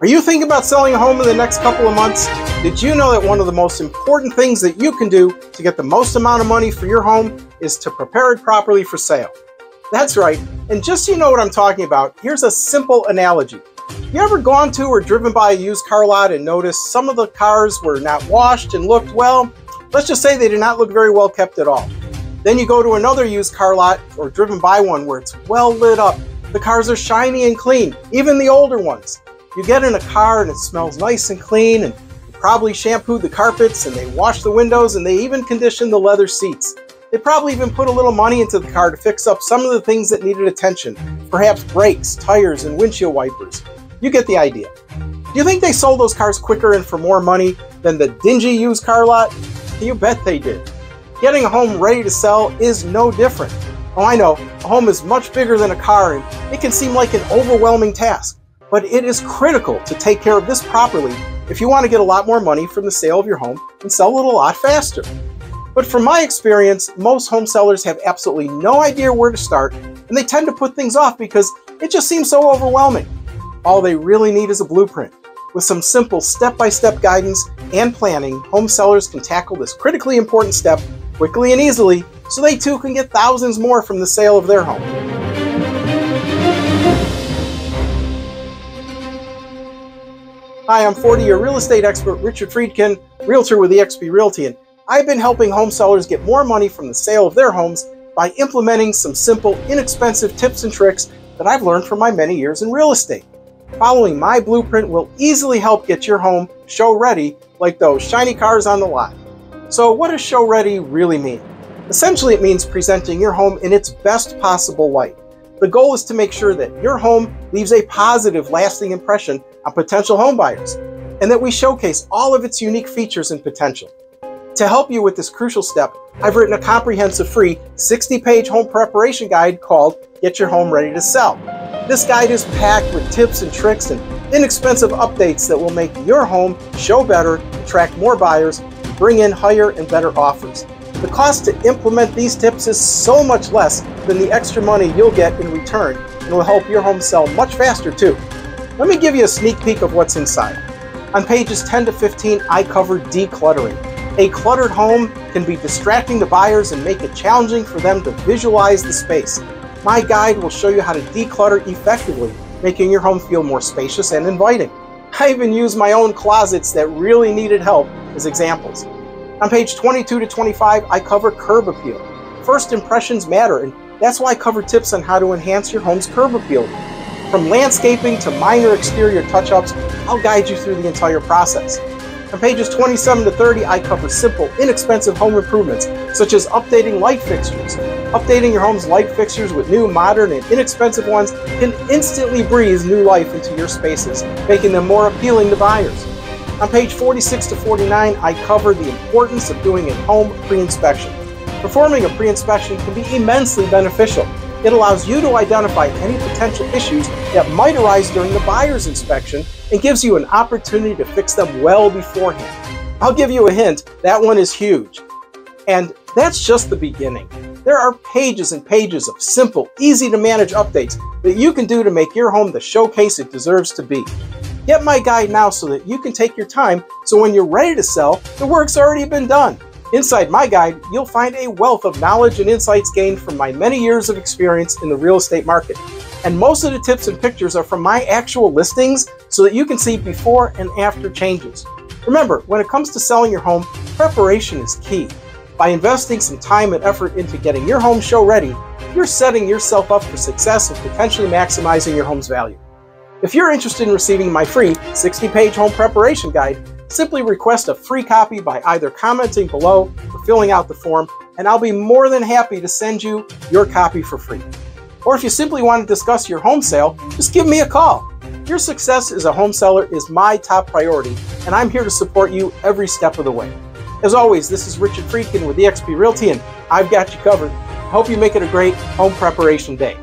Are you thinking about selling a home in the next couple of months? Did you know that one of the most important things that you can do to get the most amount of money for your home is to prepare it properly for sale? That's right, and just so you know what I'm talking about, here's a simple analogy. You ever gone to or driven by a used car lot and noticed some of the cars were not washed and looked, well, let's just say they did not look very well kept at all. Then you go to another used car lot or driven by one where it's well lit up. The cars are shiny and clean, even the older ones. You get in a car and it smells nice and clean, and you probably shampooed the carpets and they washed the windows and they even conditioned the leather seats. They probably even put a little money into the car to fix up some of the things that needed attention, perhaps brakes, tires, and windshield wipers. You get the idea. Do you think they sold those cars quicker and for more money than the dingy used car lot? You bet they did. Getting a home ready to sell is no different. Oh, I know, a home is much bigger than a car and it can seem like an overwhelming task. But it is critical to take care of this properly if you want to get a lot more money from the sale of your home and sell it a lot faster. But from my experience, most home sellers have absolutely no idea where to start, and they tend to put things off because it just seems so overwhelming. All they really need is a blueprint. With some simple step-by-step guidance and planning, home sellers can tackle this critically important step quickly and easily so they too can get thousands more from the sale of their home. Hi, I'm 40-year real estate expert Richard Freedkin, Realtor with eXp Realty, and I've been helping home sellers get more money from the sale of their homes by implementing some simple, inexpensive tips and tricks that I've learned from my many years in real estate. Following my blueprint will easily help get your home show ready like those shiny cars on the lot. So what does show ready really mean? Essentially, it means presenting your home in its best possible light. The goal is to make sure that your home leaves a positive, lasting impression on potential home buyers, and that we showcase all of its unique features and potential. To help you with this crucial step, I've written a comprehensive free 60-page home preparation guide called Get Your Home Ready to Sell. This guide is packed with tips and tricks and inexpensive updates that will make your home show better, attract more buyers, and bring in higher and better offers. The cost to implement these tips is so much less than the extra money you'll get in return, and will help your home sell much faster too. Let me give you a sneak peek of what's inside. On pages 10 to 15, I cover decluttering. A cluttered home can be distracting to buyers and make it challenging for them to visualize the space. My guide will show you how to declutter effectively, making your home feel more spacious and inviting. I even use my own closets that really needed help as examples. On page 22 to 25, I cover curb appeal. First impressions matter, and that's why I cover tips on how to enhance your home's curb appeal. From landscaping to minor exterior touch-ups, I'll guide you through the entire process. On pages 27 to 30, I cover simple, inexpensive home improvements, such as updating light fixtures. Updating your home's light fixtures with new, modern, and inexpensive ones can instantly breathe new life into your spaces, making them more appealing to buyers. On page 46 to 49, I cover the importance of doing a home pre-inspection. Performing a pre-inspection can be immensely beneficial. It allows you to identify any potential issues that might arise during the buyer's inspection and gives you an opportunity to fix them well beforehand. I'll give you a hint, that one is huge. And that's just the beginning. There are pages and pages of simple, easy to manage updates that you can do to make your home the showcase it deserves to be. Get my guide now so that you can take your time, so when you're ready to sell, the work's already been done. Inside my guide, you'll find a wealth of knowledge and insights gained from my many years of experience in the real estate market. And most of the tips and pictures are from my actual listings so that you can see before and after changes. Remember, when it comes to selling your home, preparation is key. By investing some time and effort into getting your home show ready, you're setting yourself up for success and potentially maximizing your home's value. If you're interested in receiving my free 60-page home preparation guide, simply request a free copy by either commenting below or filling out the form, and I'll be more than happy to send you your copy for free. Or if you simply want to discuss your home sale, just give me a call. Your success as a home seller is my top priority, and I'm here to support you every step of the way. As always, this is Richard Freedkin with eXp Realty, and I've got you covered. I hope you make it a great home preparation day.